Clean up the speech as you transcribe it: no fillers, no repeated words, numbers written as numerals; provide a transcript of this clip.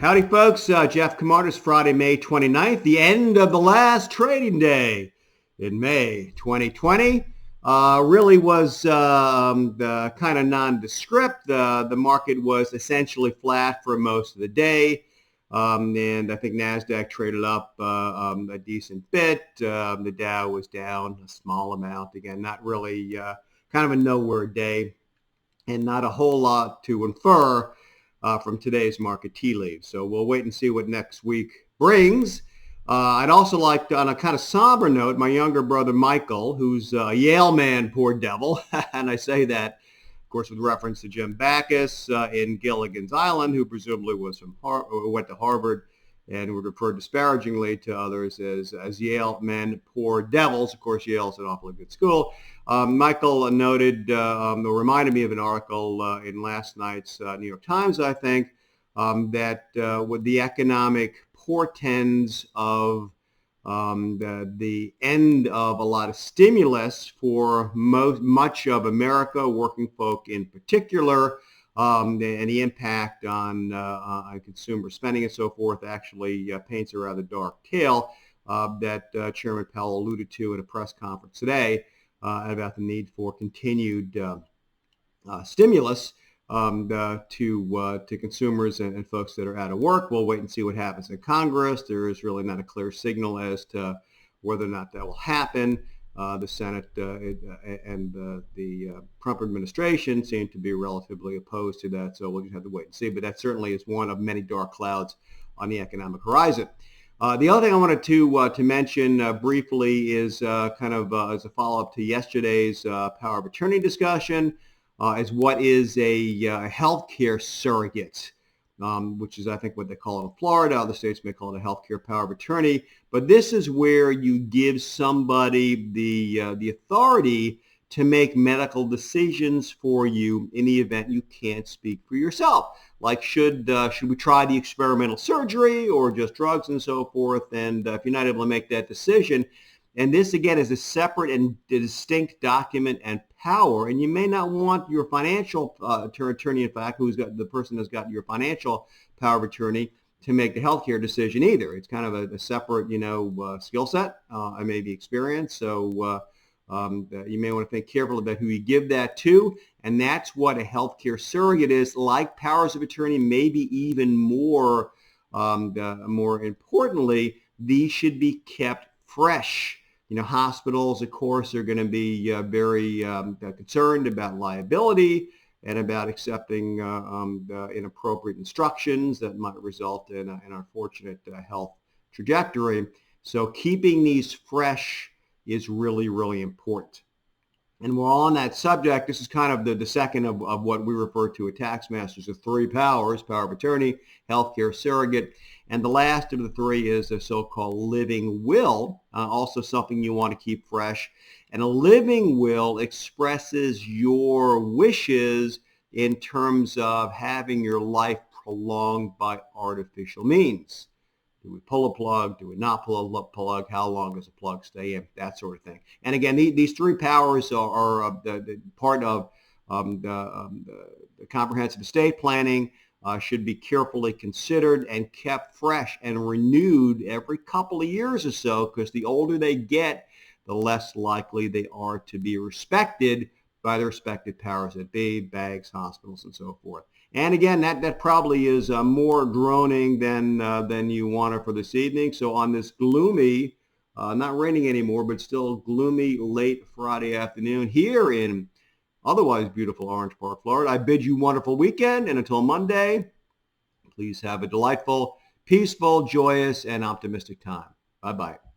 Howdy, folks. Jeff Camarda. Friday, May 29th, the end of the last trading day in May 2020. Really was kind of nondescript. The market was essentially flat for most of the day. And I think NASDAQ traded up a decent bit. The Dow was down a small amount. Again, not really kind of a nowhere day and not a whole lot to infer from today's market tea leaves. So we'll wait and see what next week brings. I'd also like to, on a kind of somber note, my younger brother Michael, who's a Yale man, poor devil, and I say that, of course, with reference to Jim Backus in Gilligan's Island, who presumably was went to Harvard and would refer disparagingly to others as Yale men, poor devils. Of course, Yale's an awfully good school. Michael noted or reminded me of an article in last night's New York Times, I think, that with the economic portends of the end of a lot of stimulus for much of America, working folk in particular, and the impact on consumer spending and so forth actually paints a rather dark tale that Chairman Powell alluded to in a press conference today about the need for continued stimulus to consumers and folks that are out of work. We'll wait and see what happens in Congress. There is really not a clear signal as to whether or not that will happen. The Senate and the Trump administration seem to be relatively opposed to that, so we'll just have to wait and see. But that certainly is one of many dark clouds on the economic horizon. The other thing I wanted to mention briefly is kind of as a follow-up to yesterday's power of attorney discussion, is what is a healthcare surrogate, which is, I think, what they call it in Florida. Other states may call it a healthcare power of attorney. But this is where you give somebody the authority to make medical decisions for you in the event you can't speak for yourself. Like, should we try the experimental surgery or just drugs and so forth? And if you're not able to make that decision, and this, again, is a separate and distinct document and power, and you may not want your financial attorney, in fact, who's got the person that's got your financial power of attorney, to make the healthcare decision either. It's kind of a separate, skill set and maybe experience. So you may want to think carefully about who you give that to, and that's what a healthcare surrogate is. Like powers of attorney, maybe even more importantly, these should be kept fresh. Hospitals, of course, are going to be very concerned about liability and about accepting inappropriate instructions that might result in an unfortunate health trajectory. So keeping these fresh is really, really important. And we're on that subject. This is kind of the second of what we refer to as tax masters, the three powers: power of attorney, healthcare surrogate, and the last of the three is a so-called living will, also something you want to keep fresh. And a living will expresses your wishes in terms of having your life prolonged by artificial means. Do we pull a plug? Do we not pull a plug? How long does a plug stay in? That sort of thing. And again, these three powers are the part of the comprehensive estate planning, should be carefully considered and kept fresh and renewed every couple of years or so, because the older they get, the less likely they are to be respected by the respective powers that be, banks, hospitals, and so forth. And again, that probably is more droning than you wanted for this evening. So on this gloomy, not raining anymore, but still gloomy late Friday afternoon here in otherwise beautiful Orange Park, Florida, I bid you a wonderful weekend. And until Monday, please have a delightful, peaceful, joyous, and optimistic time. Bye-bye.